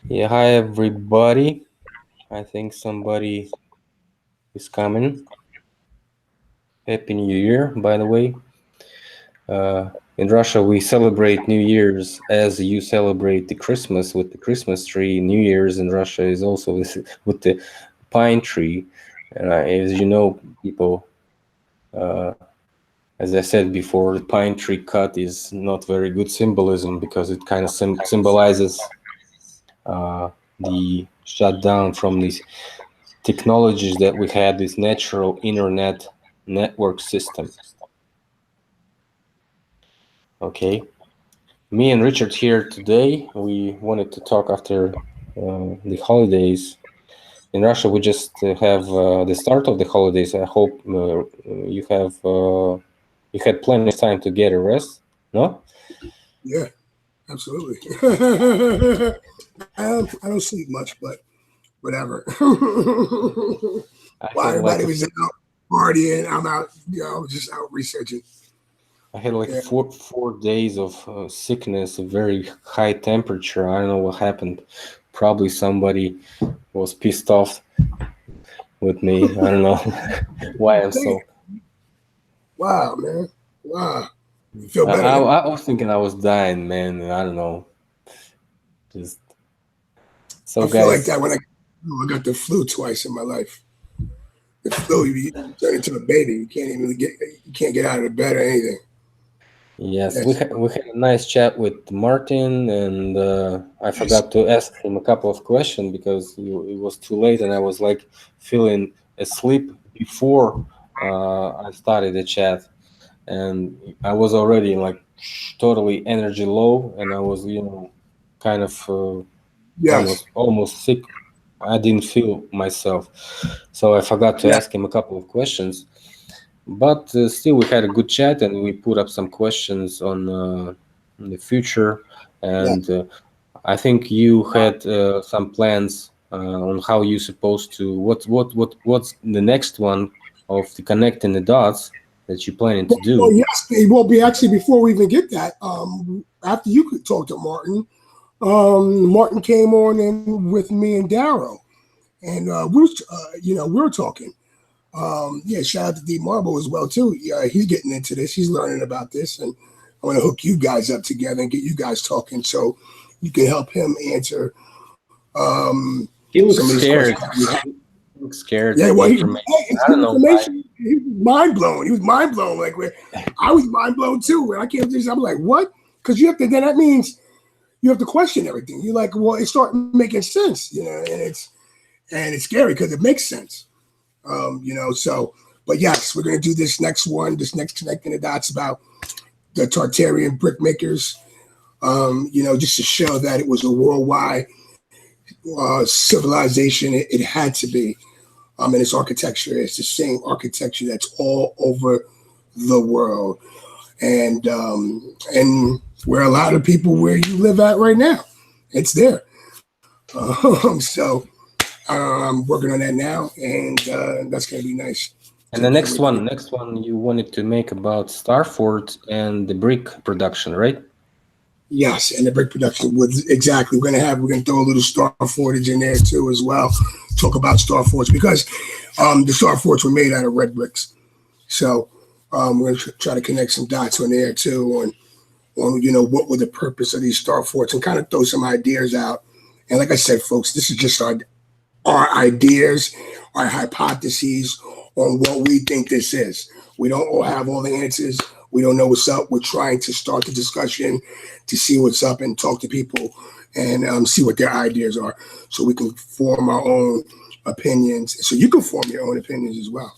Yeah, hi everybody. I think somebody is coming. Happy New Year, by the way. In Russia, we celebrate New Year's as you celebrate the Christmas with the Christmas tree. New Year's in Russia is also with the pine tree. And as you know, people, uh, as I said before, the pine tree cut is not very good symbolism because it kind of symbolizes uh, the shutdown from these technologies that we had, this natural internet network system. Okay, me and Richard here today. We wanted to talk after the holidays. In Russia, we just have the start of the holidays. I hope you had plenty of time to get a rest. No, Yeah, absolutely. I don't sleep much, but whatever. I While had like everybody was out partying, I'm out, just out researching. I had like Yeah. four days of sickness, a very high temperature. I don't know what happened. Probably somebody was pissed off with me. I don't know why I'm Damn. so. Wow, man. Wow. You feel I, better I, now? I was thinking I was dying, man. I don't know. Just so, I feel like guys. that when I got the flu twice in my life. The flu, you turn into a baby. You can't get out of the bed or anything. Yes, Yes. we had a nice chat with Martin, and I Yes. forgot to ask him a couple of questions because it was too late, and I was like feeling asleep before I started the chat, and I was already like totally energy low, and I was kind of Yes. almost sick. I didn't feel myself, so I forgot to Yeah. ask him a couple of questions. But still, we had a good chat, and we put up some questions on the future. Yeah. And I think you had some plans on how you supposed to what's the next one of the connecting the dots that you're planning to Well, do. yes, it will be actually before we even get that. After you could talk to Martin, Martin came on in with me and Darrow, and we were talking. Yeah, shout out to D Marble as well too. Yeah, he's getting into this. He's learning about this, and I want to hook you guys up together and get you guys talking so you can help him answer He some looks of these questions. scared. He looks scared Yeah, with the well, information. it's I good don't know why. information. He was mind blown. He was mind blown. Like where I was mind blown too. And I can't just. I'm like, what? Because you have to. Then that means you have to question everything. You're like, well, it starts making sense, and it's scary because it makes sense. So, but yes, we're gonna do this next one, this next connecting the dots about the Tartarian brick makers. Just to show that it was a worldwide civilization. It had to be. And its architecture is the same architecture that's all over the world, and where a lot of people where you live at right now, it's there. So I'm working on that now, and that's gonna be nice. And So I the can't wait to get. next one you wanted to make about Starfort and the brick production, right? Yes, and the brick production was exactly. We're gonna throw a little star fortage in there too as well. Talk about star forts because the star forts were made out of red bricks. So we're gonna try to connect some dots on there too on what were the purpose of these star forts and kind of throw some ideas out. And like I said, folks, this is just our ideas, our hypotheses on what we think this is. We don't all have all the answers. We don't know what's up. We're trying to start the discussion to see what's up and talk to people and see what their ideas are so we can form our own opinions. So you can form your own opinions as well.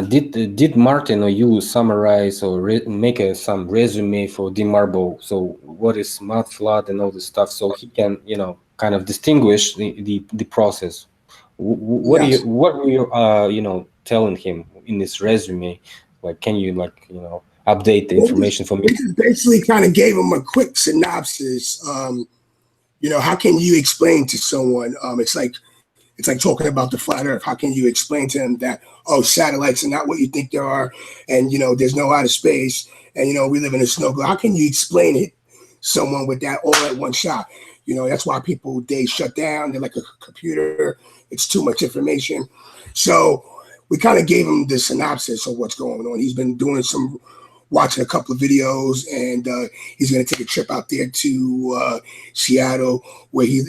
Did Martin or you summarize or make some resume for D Marble? So what is mudflood and all this stuff, so he can kind of distinguish the process. Yes. What were you telling him in this resume? Like, can you update the Well, information for me? we just basically kind of gave them a quick synopsis. How can you explain to someone? It's like talking about the flat Earth. How can you explain to them that satellites are not what you think they are, and there's no outer space, and we live in a snow globe? How can you explain it someone with that all at one shot? That's why they shut down. They're like a computer. It's too much information. So we kind of gave him the synopsis of what's going on. He's been watching a couple of videos, and he's going to take a trip out there to Seattle, where he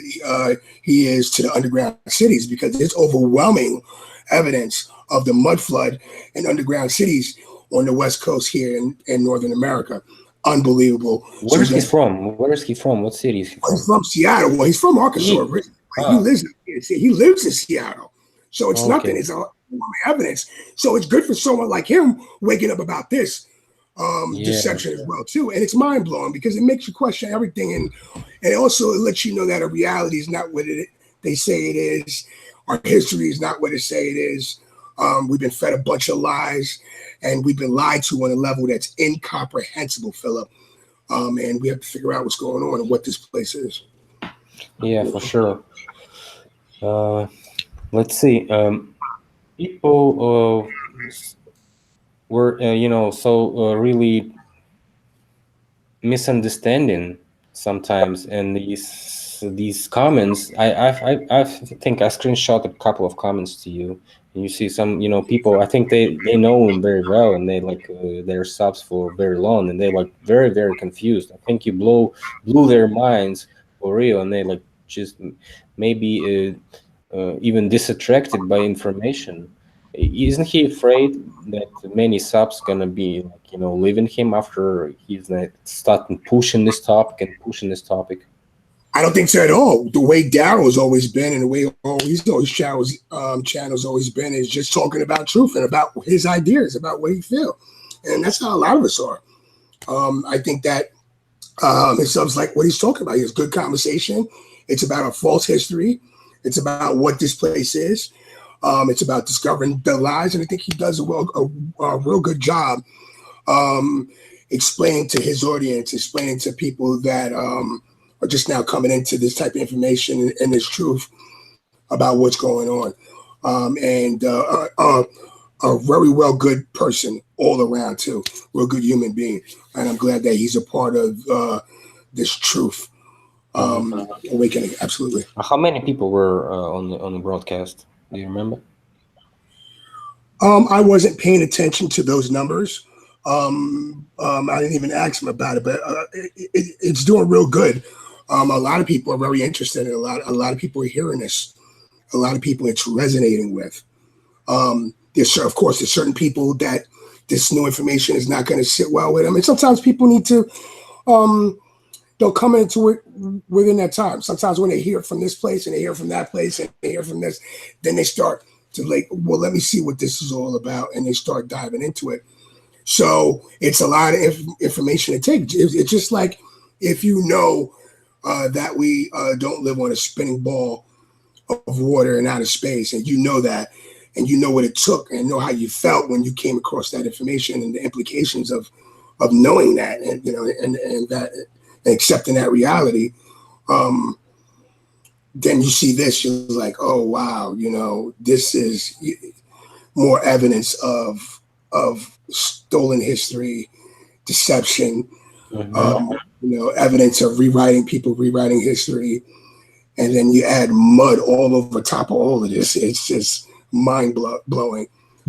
is, to the underground cities, because there's overwhelming evidence of the mud flood in underground cities on the West Coast here in Northern America. Unbelievable. Where is he from? Where is he from? What city is he from? He's from Seattle. Well, he's from Arkansas. He lives in Seattle. So it's nothing. It's all evidence. So it's good for someone like him waking up about this deception as well too. And it's mind blowing because it makes you question everything, and also it lets you know that a reality is not what they say it is. Our history is not what they say it is. We've been fed a bunch of lies, and we've been lied to on a level that's incomprehensible, Philip. And we have to figure out what's going on and what this place is. Yeah, for sure. Let's see. People were, really misunderstanding sometimes, and these comments. I think I screenshot a couple of comments to you, and you see some people. I think they know him very well, and they like their subs for very long, and they like very, very confused. I think you blew their minds for real, and they like just maybe even distracted by information. Isn't he afraid that many subs gonna be leaving him after he's starting pushing this topic? I don't think so at all. The way Daryl has always been, and the way his channel's always been, is just talking about truth and about his ideas, about what he feels, and that's how a lot of us are. I think that it sounds like what he's talking about. He has good conversation. It's about a false history. It's about what this place is. It's about discovering the lies, and I think he does a real good job explaining to his audience, explaining to people that are just now coming into this type of information and this truth about what's going on. And a very well good person all around too, real good human being. And I'm glad that he's a part of this truth awakening. Absolutely. How many people were on the broadcast? Do you remember? I wasn't paying attention to those numbers. I didn't even ask him about it, but it's doing real good. A lot of people are very interested in it. A lot of people are hearing this. A lot of people it's resonating with. There's certain people that this new information is not going to sit well with them, and sometimes people need to they'll come into it within that time. Sometimes when they hear it from this place and they hear from that place and they hear from this, then they start to let me see what this is all about, and they start diving into it. So it's a lot of information to take. It's just like if that we don't live on a spinning ball of water in outer space, and that, and what it took, and know how you felt when you came across that information and the implications of knowing that, and that, and accepting that reality. Then you see this, you're like, oh wow, this is more evidence of stolen history, deception, evidence of rewriting history, and then you add mud all over top of all of this. It's just mind blowing.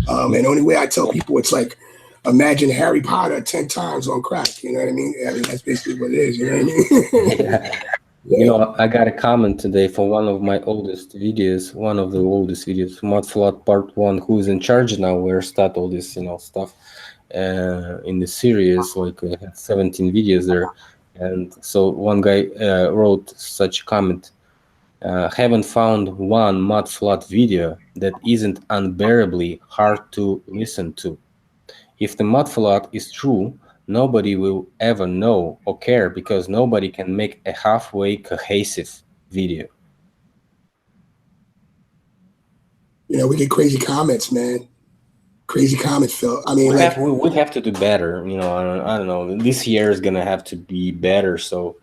And the only way I tell people, it's like, imagine Harry Potter 10 times on crack. You know what I mean? I mean, that's basically what it is. You know what I mean? Yeah. I got a comment today for one of the oldest videos, Mudflood Part 1, who's in charge now, where start all this, stuff in the series, like we had 17 videos there. And so one guy wrote such a comment, haven't found one mudflood video that isn't unbearably hard to listen to. If the mudflood is true, nobody will ever know or care, because nobody can make a halfway cohesive video. We get crazy comments, man. Crazy comments, Phil. I mean, we have to do better. I don't know. This year is gonna have to be better. So,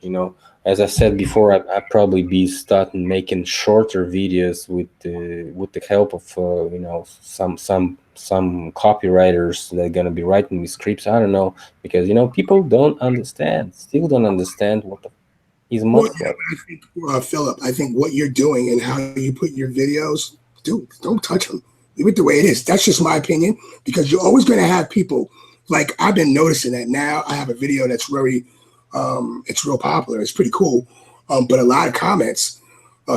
as I said before, I probably be starting making shorter videos with the help of some copywriters that are gonna be writing me scripts. I don't know, because people still don't understand what the is Well, mudflood. I think, Philip, I think what you're doing and how you put your videos, dude, don't touch them. Leave it the way it is. That's just my opinion because you're always going to have people like I've been noticing that now. I have a video that's very, it's real popular. It's pretty cool, but a lot of comments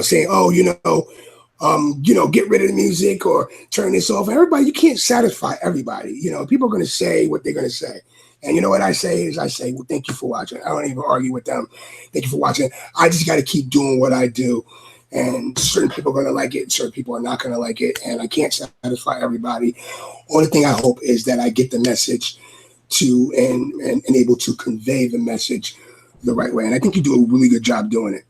saying, "Oh, get rid of the music or turn this off." Everybody, you can't satisfy everybody. People are going to say what they're going to say. And you know what I say is I say, well, thank you for watching. I don't even argue with them. Thank you for watching. I just got to keep doing what I do. And certain people are going to like it, and certain people are not going to like it. And I can't satisfy everybody. Only thing I hope is that I get the message to and able to convey the message the right way. And I think you do a really good job doing it,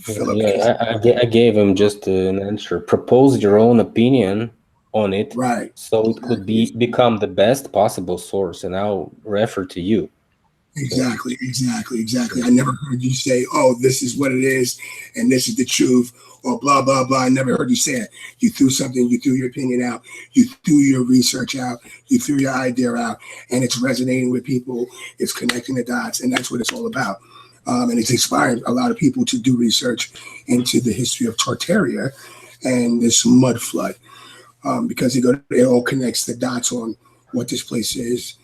Philip. Yeah, I gave him just an answer. Propose your own opinion on it, Right. so it could Exactly. become the best possible source, and I'll refer to you. So, Exactly. I never heard you say, "Oh, this is what it is, and this is the truth," or blah blah blah. I never heard you say it. You threw something, you threw your opinion out, you threw your research out, you threw your idea out, and it's resonating with people. It's connecting the dots, and that's what it's all about. And it's inspired a lot of people to do research into the history of Tartaria and this mud flood because it all connects the dots on what this place is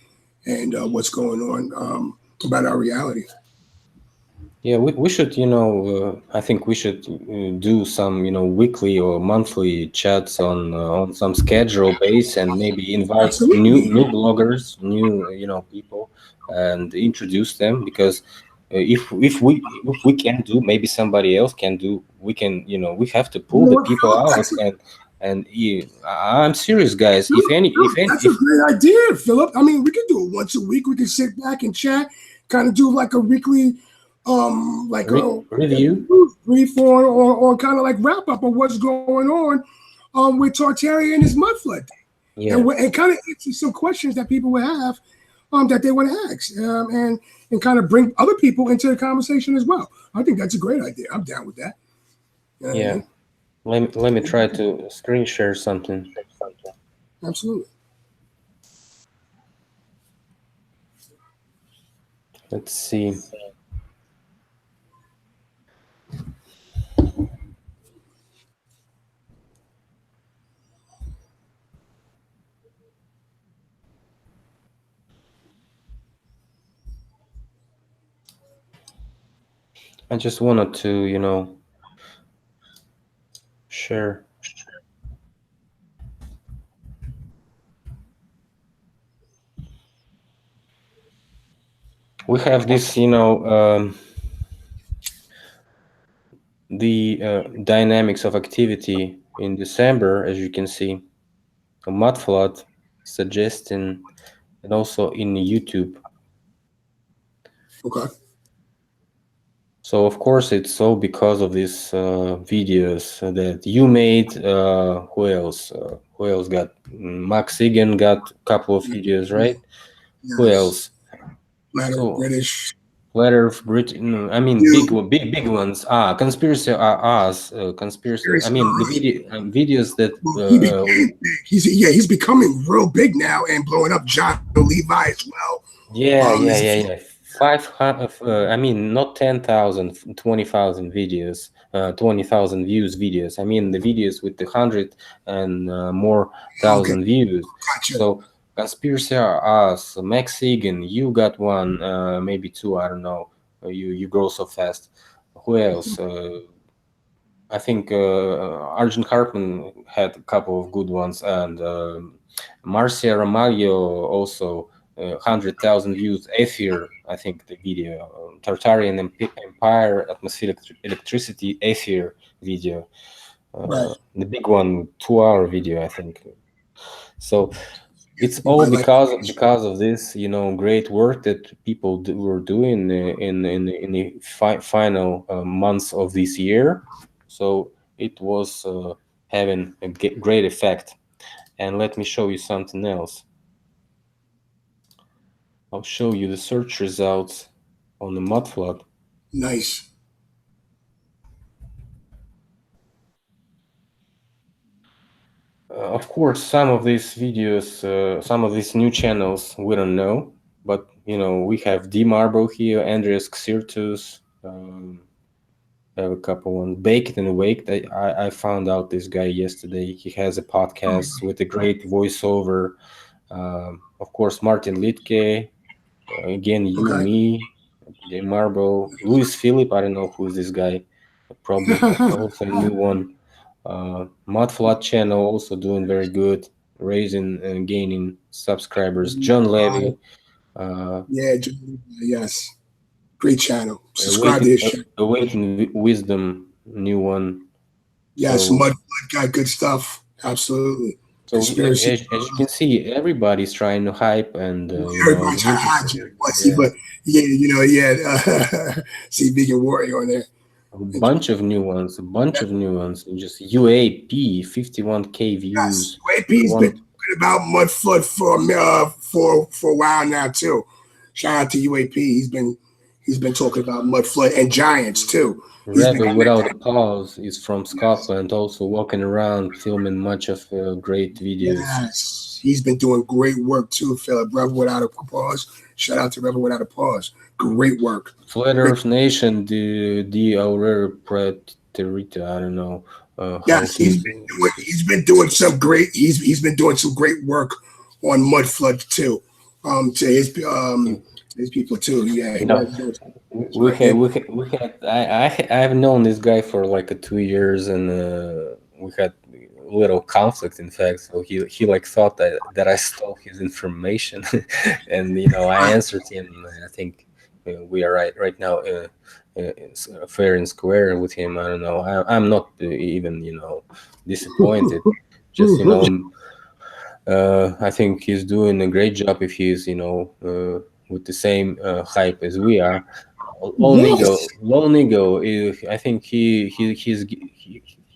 and what's going on about our reality. yeah, we should, I think we should do some, weekly or monthly chats on some schedule base, and maybe invite Absolutely. new bloggers, new, people, and introduce them, because if we can do, maybe somebody else can do. We can, we have to You pull know the what, people Philip? out, and I'm serious, guys. If any, That's a if great idea, Philip. I mean, we can do it once a week. We can sit back and chat, kind of do like a weekly, like review, brief or kind of like wrap up of what's going on with Tartaria and his mudflood, yeah. and kind of answer some questions that people would have that they want to ask, and kind of bring other people into the conversation as well. I think that's a great idea. I'm down with that. You know what I Yeah, mean? let me try to screen share something. Absolutely. Let's see. I just wanted to, share. We have this, the dynamics of activity in December, as you can see, a mud flood suggesting, and also in YouTube. Okay. So of course it's all because of these videos that you made. Who else? Who else got? Max Egan got a couple of videos, right? Who Yes. else? Matter of So British. letter of Britain. I mean, You. big ones. Conspiracy. Us. Conspiracy. I Serious. mean, the videos that. Well, he became big. He's becoming real big now and blowing up. John Levi as well. There's a few. Yeah. 500. I mean, not 10,000, 20,000 videos. 20,000 views videos. I mean, the videos with the 100 and more Okay, thousand views. gotcha. So conspiracy are us. Max Egan, you got one, maybe two. I don't know. You grow so fast. Who else? I think Arjun Hartman had a couple of good ones, and Marcia Ramalho also 100,000 views. Aether, I think the video, Tartarian Empire, atmospheric electricity, Aether video, Right. the big one, 2 hour video, I think. So it's You all might like. because of this, great work that people were doing in the final months of this year. So it was having a great effect. And let me show you something else. I'll show you the search results on the mudflood. Nice. Of course, some of these videos, some of these new channels, we don't know. But we have D Marble here, Andreas Xirtus, Um, I have a couple ones. Baked and Waked. I found out this guy yesterday. He has a podcast with a great voiceover. Of course, Martin Litke. Again, you, Okay. me, J Marble, Louis Philipp. I don't know who's this guy. Probably also a new one. Mudflood channel also doing very good, raising and gaining subscribers. John Levy, uh, Yeah, yes. Great channel. Subscribe to Awaiting, his channel. Wisdom, new one. Yes, So, Got good stuff. Absolutely. so Conspiracy. as you can see, everybody's trying to hype, and Everybody the trying to hide interesting, you. Well, see, yeah, but yeah, see Vegan Warrior on there. a bunch of new ones, a bunch of new ones. Just UAP, 51K Yes, views. UAP's been One talking about Mudflood for a while now too. Shout out to UAP. He's been talking about Mudflood and Giants too. He's been Rebel connected. Without a Pause is from Yes, Scotland, also walking around filming much of great videos. yes, he's been doing great work too, Philip. Rebel Without a Pause. Shout out to Rebel Without a Pause. Great work. Flat Great. Earth Nation, the Aurora Praterita, I don't know how Yes, he. he's been doing some great work on Mudflood too. To his people too. Yeah, he You know, was doing some we right had there. I've known this guy for like 2 years, and we had little conflict. In fact, so he like thought that I stole his information, and I Right. answered him. And I think we are right now. Fair and square with him. I don't know. I'm not even disappointed. Just I think he's doing a great job if he's with the same hype as we are. Yes, Lone Eagle. I think he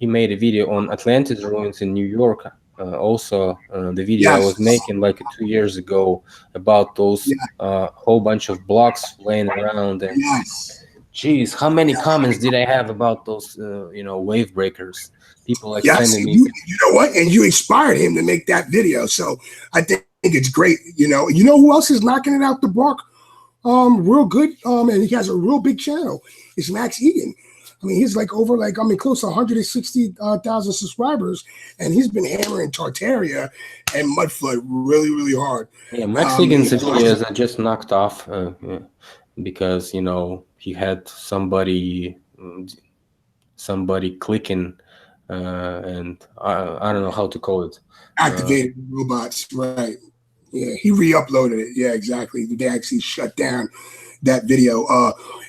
made a video on Atlantis ruins in New York. Also, the video I was yes, making like 2 years ago about those yeah, whole bunch of blocks laying around. And yes, geez, how many yes, comments did I have about those wave breakers? People like yes. sending me. You know what? And you inspired him to make that video. So I think it's great. You know who else is knocking it out the park? Real good. And he has a real big channel. It's Max Egan. I mean, he's like over close to 160,000 subscribers, and he's been hammering Tartaria and Mudflood really, really hard. Yeah, Max Higgins' He posted, videos I just knocked off because he had somebody clicking, and I don't know how to call it. activated robots, right? Yeah, he re-uploaded it. Yeah, exactly. They actually shut down that video.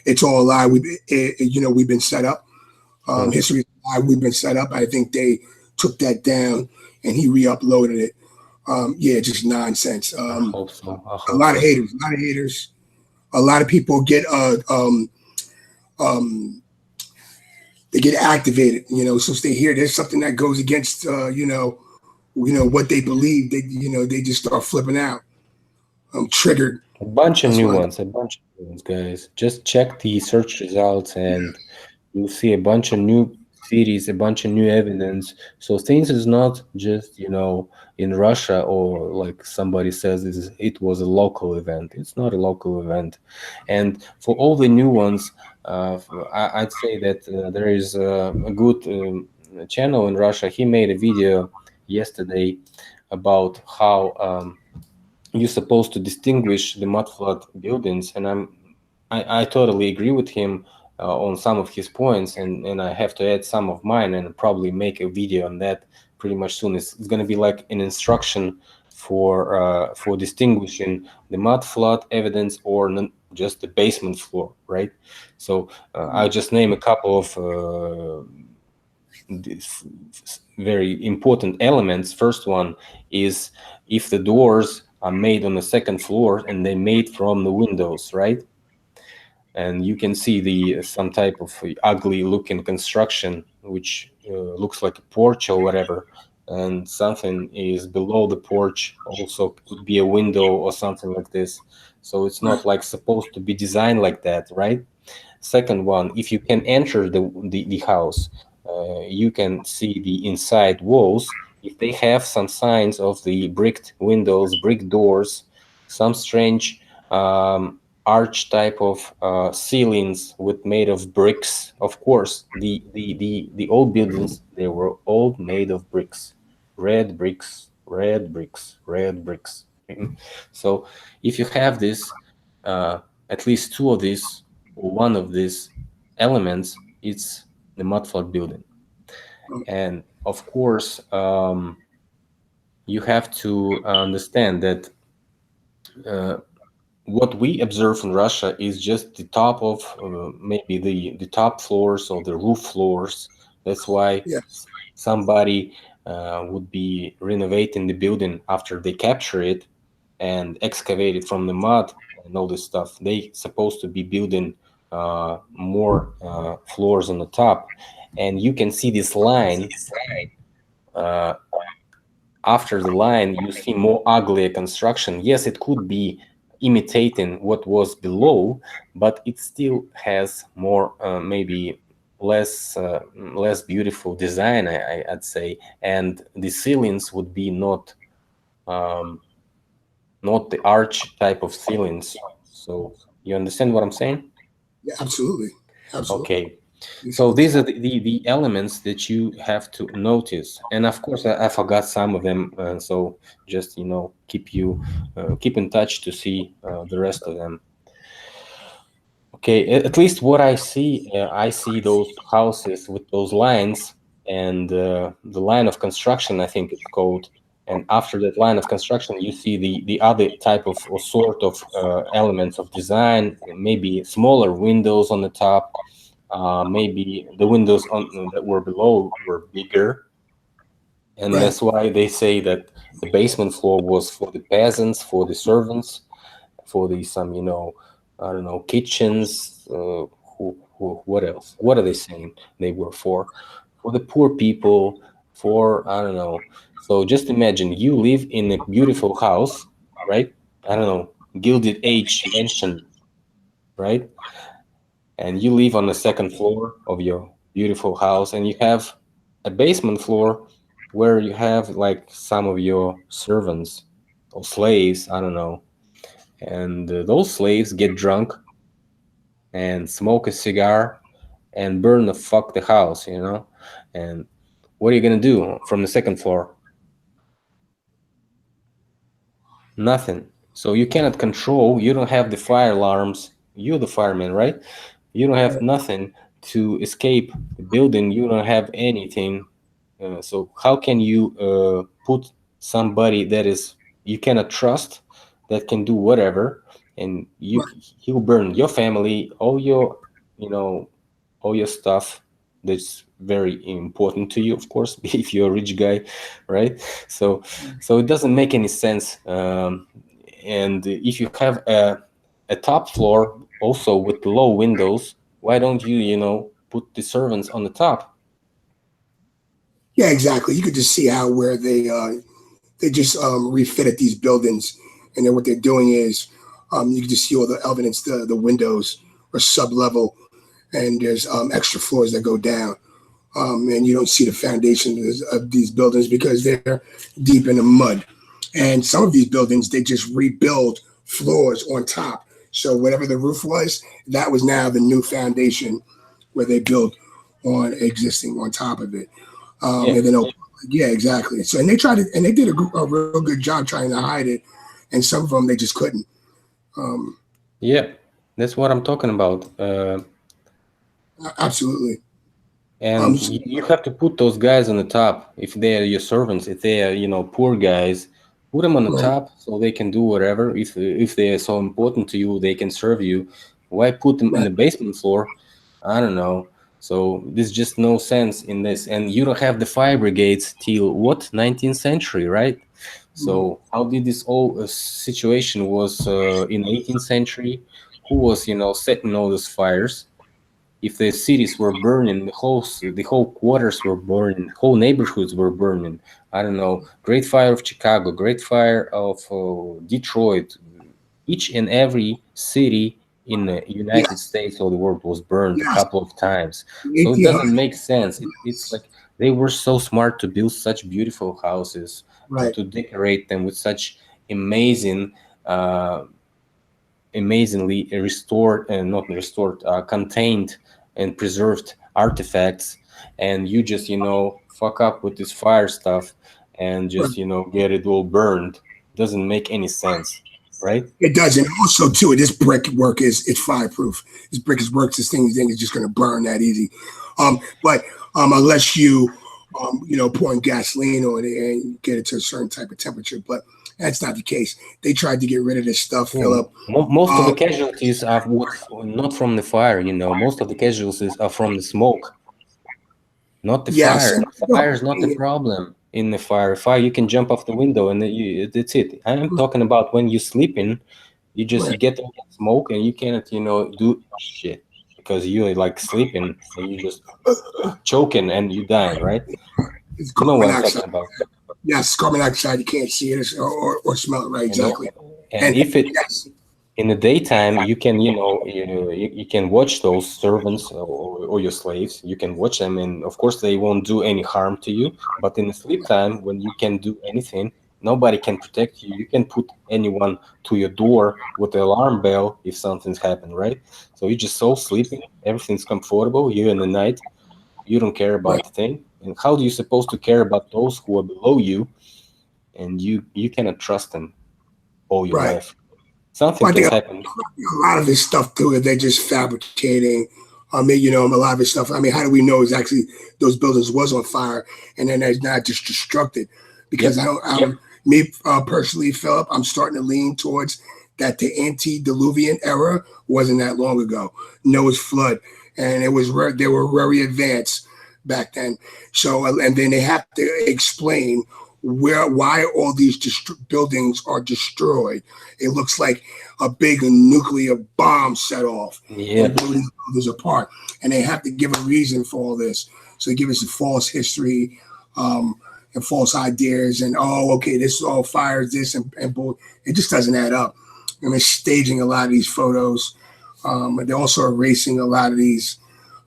It's all live. We've been set up. Uh, History is live. We've been set up. I think they took that down and he re-uploaded it. Yeah, just nonsense. I hope so. I A hope lot of so. haters. A lot of haters. A lot of people get um, they get activated. Since they hear there's something that goes against what they believe. They just start flipping out. I'm triggered. A bunch of That's new why. ones, guys. Just check the search results, and you'll see a bunch of new theories, a bunch of new evidence. So things is not just in Russia, or like somebody says it was a local event. It's not a local event. And for all the new ones, I'd say that there is a good channel in Russia. He made a video yesterday about how you're supposed to distinguish the mudflood buildings, and I totally agree with him on some of his points, and I have to add some of mine, and probably make a video on that pretty much soon. It's going to be like an instruction for distinguishing the mudflood evidence or just the basement floor, right? So I'll just name a couple of these very important elements. First one is if the doors are made on the second floor and they made from the windows, right? And you can see the some type of ugly looking construction which looks like a porch or whatever, and something is below the porch, also could be a window or something like this. So it's Right. not like supposed to be designed like that, right? Second one, if you can enter the house, you can see the inside walls. If they have some signs of the bricked windows, brick doors, some strange arch type of ceilings with made of bricks. Of course, the old buildings, they were all made of bricks, red bricks, red bricks, red bricks. So if you have this, at least two of these or one of these elements, it's the mudflood building. And of course, you have to understand that what we observe in Russia is just the top of maybe the top floors or the roof floors. That's why Yes. somebody would be renovating the building after they capture it and excavate it from the mud and all this stuff. They supposed to be building more floors on the top, and you can see this line. Uh, After the line, you see more uglier construction. Yes, it could be imitating what was below, but it still has more, maybe less beautiful design, I'd say. And the ceilings would be um, not the arch type of ceilings. So you understand what I'm saying? Yeah, absolutely. Absolutely. Okay. Makes So sense. these are the elements that you have to notice, and of course I forgot some of them. So just keep in touch to see the rest of them. Okay, at least what I see those houses with those lines and the line of construction, I think it's called. And after that line of construction, you see the other type of or sort of elements of design, maybe smaller windows on the top, maybe the windows on that were below were bigger, and Right. that's why they say that the basement floor was for the peasants, for the servants, for the some I don't know, kitchens. What else? What are they saying they were for? For the poor people, for I don't know. So just imagine you live in a beautiful house, right? I don't know, Gilded Age mansion, right? And you live on the second floor of your beautiful house, and you have a basement floor where you have like some of your servants or slaves, I don't know. And those slaves get drunk and smoke a cigar and burn the fuck the house. And what are you gonna do from the second floor? Nothing. So you cannot control, you don't have the fire alarms. You're the fireman, right? You don't have Right. nothing to escape the building. You don't have anything. So how can you put somebody that is you cannot trust, that can do whatever, and Right. he'll burn your family, you know, all your stuff that's very important to you, of course, if you're a rich guy, right? So it doesn't make any sense. And if you have a top floor also with low windows, why don't you put the servants on the top? Yeah, exactly. You could just see how where they just refitted these buildings, and then what they're doing is you can just see all the evidence. The windows are sub level, and there's extra floors that go down, and you don't see the foundation of these buildings because they're deep in the mud. And some of these buildings they just rebuild floors on top. So whatever the roof was, that was now the new foundation where they build on existing on top of it. Yeah, And then yeah, exactly. So and they tried to, and they did a real good job trying to hide it, and some of them they just couldn't. Um, yeah, that's what I'm talking about. Absolutely. And So, you have to put those guys on the top if they are your servants. If they are, poor guys, put them on the right, top so they can do whatever. If they are so important to you, they can serve you. Why put them in right, the basement floor? I don't know. So there's just no sense in this. And you don't have the fire brigades till what, 19th century, right? right. So how did this whole situation was in 18th century? Who was, setting all those fires? If the cities were burning, the whole quarters were burning, whole neighborhoods were burning. I don't know, Great Fire of Chicago, Great Fire of Detroit, each and every city in the United Yes, States or the world was burned a yes. couple of times. So it doesn't 1800. make sense. It's like they were so smart to build such beautiful houses, Right. to decorate them with such amazing uh, amazingly restored and not restored, contained and preserved artifacts, and you just fuck up with this fire stuff and just get it all burned. Doesn't make any sense, right? It does, and also too, this brickwork it's fireproof. This brick is works. This thing is just going to burn that easy. But unless you pouring gasoline on it and get it to a certain type of temperature, but that's not the case. They tried to get rid of this stuff, Philip. Most of the casualties are not from the fire. Most of the casualties are from the smoke, not the Yes, fire. The fire is not the problem in the fire. Fire, you can jump off the window and that's it. I'm talking about when you're sleeping, you get all that smoke and you cannot, do shit because you're like sleeping and you just choking and you dying, right? It's You know carbon what I'm dioxide. talking about. Yes, carbon dioxide. You can't see it or smell it, right? Exactly. And if it in the daytime, you can you can watch those servants or your slaves. You can watch them, and of course they won't do any harm to you. But in the sleep time, when you can do anything, nobody can protect you. You can put anyone to your door with the alarm bell if something's happened, right? So you're just so sleeping, everything's comfortable. You in the night, you don't care about the thing. And how do you supposed to care about those who are below you, and you cannot trust them all your Right. life? Something I can think happen. a lot of this stuff too, they're just fabricating. I mean, a lot of this stuff. I mean, how do we know is actually those buildings was on fire and then they're not just destructed? Because me personally, Philip, I'm starting to lean towards that the antediluvian era wasn't that long ago. Noah's flood, and they were very advanced back then. So, and then they have to explain why all these buildings are destroyed. It looks like a big nuclear bomb set off and blew these buildings apart, and they have to give a reason for all this. So they give us a false history and false ideas, and okay, this all fires this and it just doesn't add up. And they're staging a lot of these photos. They're also erasing a lot of these,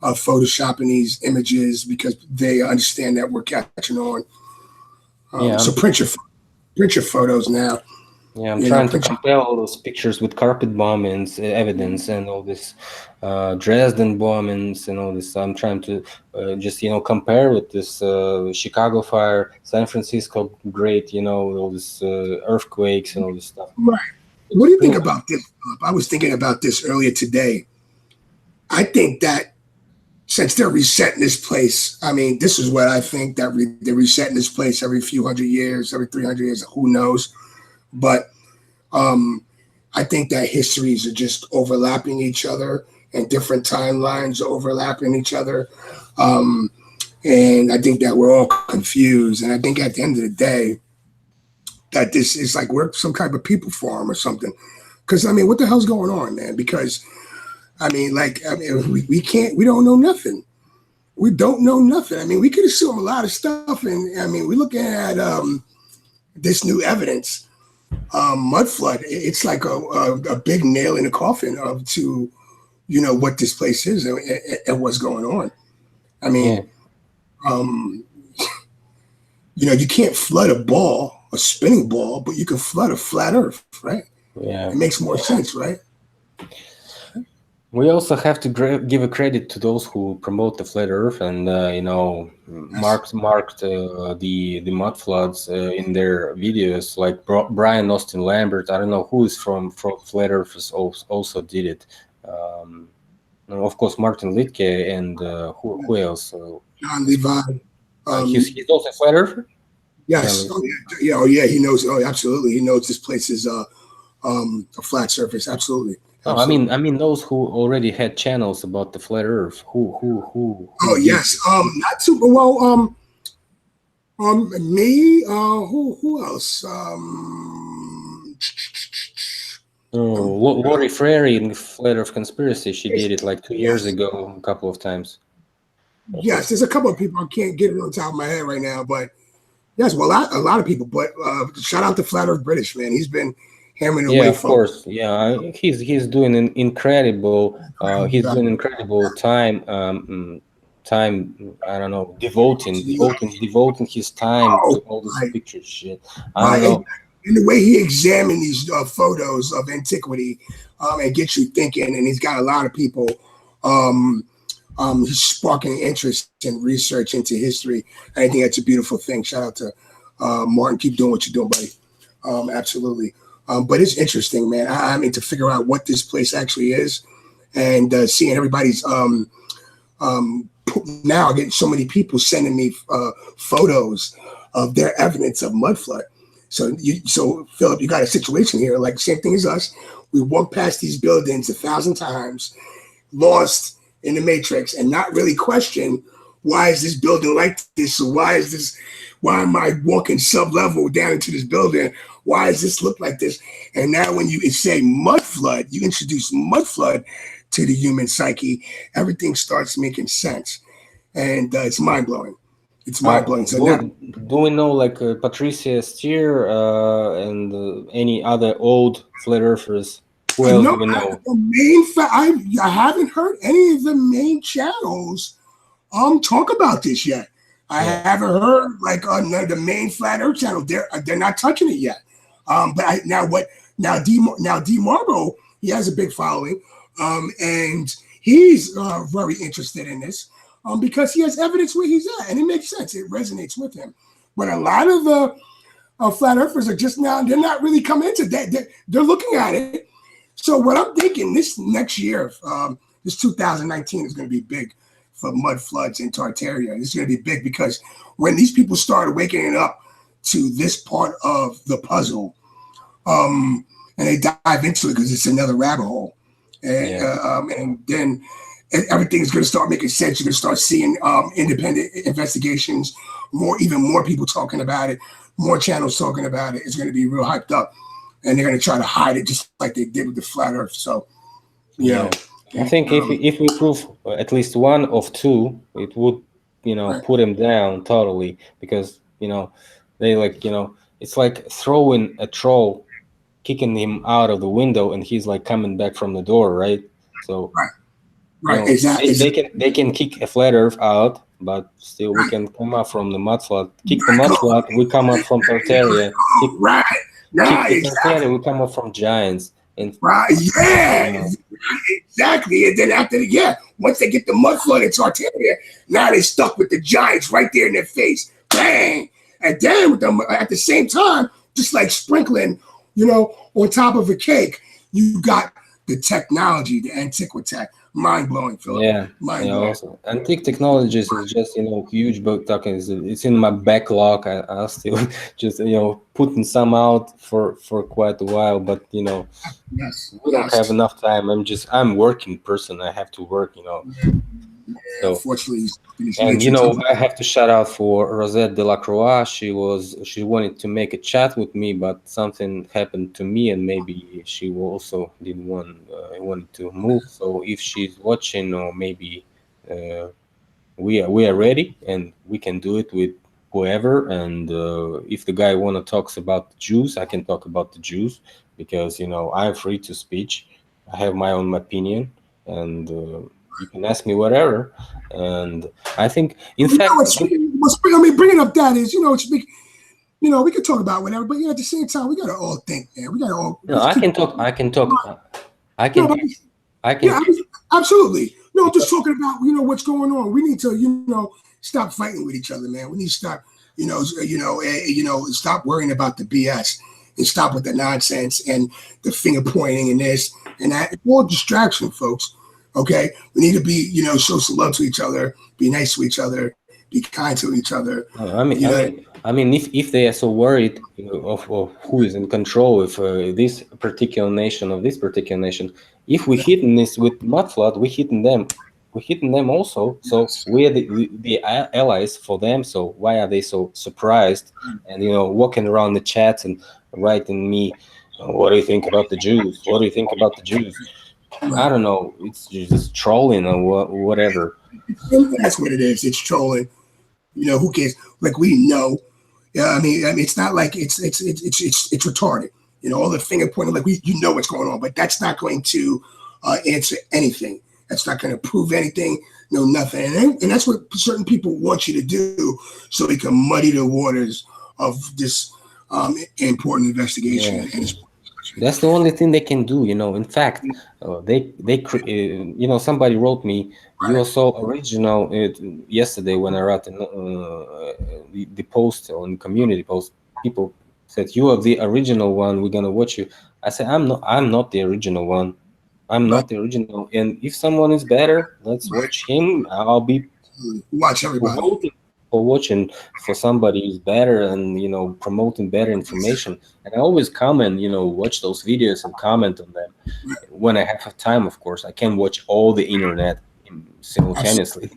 photoshopping these images because they understand that we're catching on. So print your photos now. Yeah, I'm trying to compare all those pictures with carpet bombings evidence and all this Dresden bombings and all this. I'm trying to just compare with this Chicago fire, San Francisco great, all this earthquakes and all this stuff. Right. What do you think about this? I was thinking about this earlier today. I think that since they're resetting this place, I mean, this is what I think, that they're resetting this place every few hundred years, every 300 years, who knows? But I think that histories are just overlapping each other and different timelines overlapping each other. And I think that we're all confused. And I think at the end of the day, that this is like we're some kind of people farm or something. Because, I mean, what the hell's going on, man? Because, we don't know nothing. We don't know nothing. I mean, we could assume a lot of stuff. And, I mean, we're looking at this new evidence. Mudflood, it's like a big nail in the coffin to what this place is and what's going on. I mean, you can't flood a spinning ball, but you can flood a flat earth, right? Yeah, it makes more sense, right? We also have to give a credit to those who promote the flat earth and marked the mud floods in their videos, like Brian Austin Lambert. I don't know who is from flat earthers also did it. Of course, Martin Littke and who else? John Levi. He's also a flat earther. Yes. Yeah. He knows. Oh, absolutely. He knows this place is a flat surface. Absolutely. No, I mean those who already had channels about the flat Earth. Who oh yes. Not super well. Me. Who else? Lori Frary in Flat Earth Conspiracy. She did it like 2 years ago, a couple of times. Yes, there's a couple of people. I can't get it on top of my head right now, but yes, well, a lot of people. But shout out to Flat Earth British, man. He's been hammering away. Yeah, of course. Yeah, he's doing an incredible. He's doing incredible time. I don't know, devoting his time to all this picture shit. I don't know. And the way he examined these photos of antiquity and gets you thinking, and he's got a lot of people. He's sparking interest in research into history. I think that's a beautiful thing. Shout out to Martin. Keep doing what you're doing, buddy. Absolutely. But it's interesting, man. I mean, to figure out what this place actually is, and seeing everybody's now getting so many people sending me photos of their evidence of mudflood. So Philip, you got a situation here, like the same thing as us. We walked past these buildings 1,000 times, lost in the matrix, and not really question, why is this building like this? Or why am I walking sub-level down into this building? Why does this look like this? And now when you say mudflood, you introduce mudflood to the human psyche, everything starts making sense. And it's mind-blowing. It's mind-blowing. So do we know like Patricia Steer and any other old flat earthers? Who else do we know? I haven't heard any of the main channels talk about this yet. I haven't heard like on the main flat earth channel. They're not touching it yet. But D Marbo, he has a big following, and he's very interested in this because he has evidence where he's at, and it makes sense. It resonates with him. But a lot of the flat earthers are just now, they're not really coming into that. They're looking at it. So what I'm thinking, this next year, this 2019 is going to be big for mud floods in Tartaria. It's going to be big because when these people start waking up to this part of the puzzle, and they dive into it because it's another rabbit hole, and then everything's going to start making sense. You're going to start seeing independent investigations, even more people talking about it, more channels talking about it. It's going to be real hyped up. And they're going to try to hide it just like they did with the flat earth. So, you know. I think if we prove at least one of two, it would, put him down totally, because, they like, it's like throwing a troll, kicking him out of the window, and he's like coming back from the door, right? So, Exactly. They can kick a flat earth out, but still we can come up from the mudflood. Kick the mudflood, we come up from Tartaria. Exactly. We come up from giants. And exactly. And then after once they get the mudflood in Tartaria, now they're stuck with the giants right there in their face. Bang! And then with them at the same time, just like sprinkling, on top of a cake, you got the technology, the antiquitech. Mind-blowing, Philip. Yeah, mind-blowing. Also, antique technologies is just huge book talking. It's in my backlog. I'll still just putting some out for quite a while, but we don't have enough time. I'm working person. I have to work. So, unfortunately, and I have to shout out for Rosette Delacroix. She wanted to make a chat with me, but something happened to me, and maybe she also didn't wanted to move. So if she's watching, or maybe we are ready, and we can do it with whoever. And if the guy wanna talks about the Jews, I can talk about the Jews, because I'm free to speech. I have my own opinion, and you can ask me whatever. And I think, in fact, bringing up that is, we can talk about whatever, but at the same time, we gotta all think, man. We gotta all. No, I can talk. Absolutely. No, I'm just talking about what's going on. We need to stop fighting with each other, man. We need to stop stop worrying about the BS and stop with the nonsense and the finger pointing and this and that. It's all distraction, folks. Okay, we need to be, show some love to each other, be nice to each other, be kind to each other. I mean, if they are so worried of who is in control, if this particular nation, if we hit this with mudflood, we hitting them also. So we are the allies for them. So why are they so surprised and walking around the chats and writing me, what do you think about the Jews? What do you think about the Jews? I don't know. It's just trolling or whatever. That's what it is. It's trolling. Who cares? Like, we know. I mean, it's not like it's retarded. All the finger pointing, like what's going on, but that's not going to answer anything. That's not going to prove anything. Nothing. And that's what certain people want you to do, so they can muddy the waters of this important investigation Yeah. and it's That's the only thing they can do, you know. In fact, somebody wrote me, "You right. are so original." Yesterday, when I wrote the post on community post, people said, "You are the original one. We're gonna watch you." I said, "I'm not. I'm not the original one. I'm Right. not the original. And if someone is better, let's Right. watch him. I'll be Watch everybody. voting for watching for somebody who's better and promoting better information." And I always comment, watch those videos and comment on them when I have time. Of course, I can't watch all the internet Absolutely. simultaneously,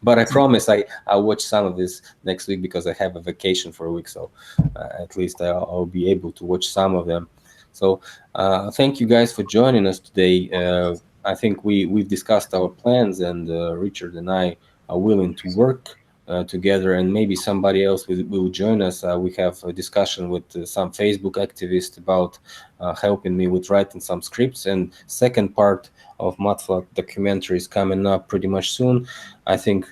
but I promise I'll watch some of this next week because I have a vacation for a week, so at least I'll be able to watch some of them. So thank you guys for joining us today. I think we've discussed our plans, and Richard and I are willing to work together, and maybe somebody else will join us. We have a discussion with some Facebook activists about helping me with writing some scripts, and second part of mudflood documentary is coming up pretty much soon. I think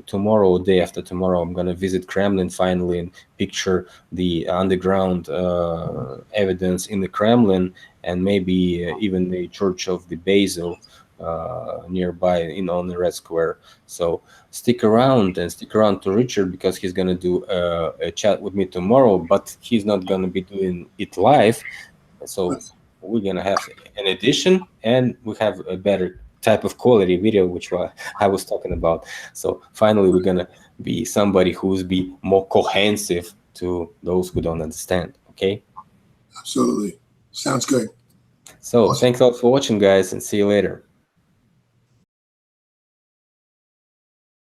tomorrow or day after tomorrow I'm going to visit Kremlin finally and picture the underground evidence in the Kremlin, and maybe even the Church of the Basil nearby on the Red Square. So stick around, and stick around to Richard, because he's going to do a chat with me tomorrow, but he's not going to be doing it live. So we're going to have an edition, and we have a better type of quality video, which I was talking about. So finally we're going to be somebody who's be more cohesive to those who don't understand. Okay, Absolutely. Sounds good. so Awesome. thanks a lot for watching, guys, and see you later.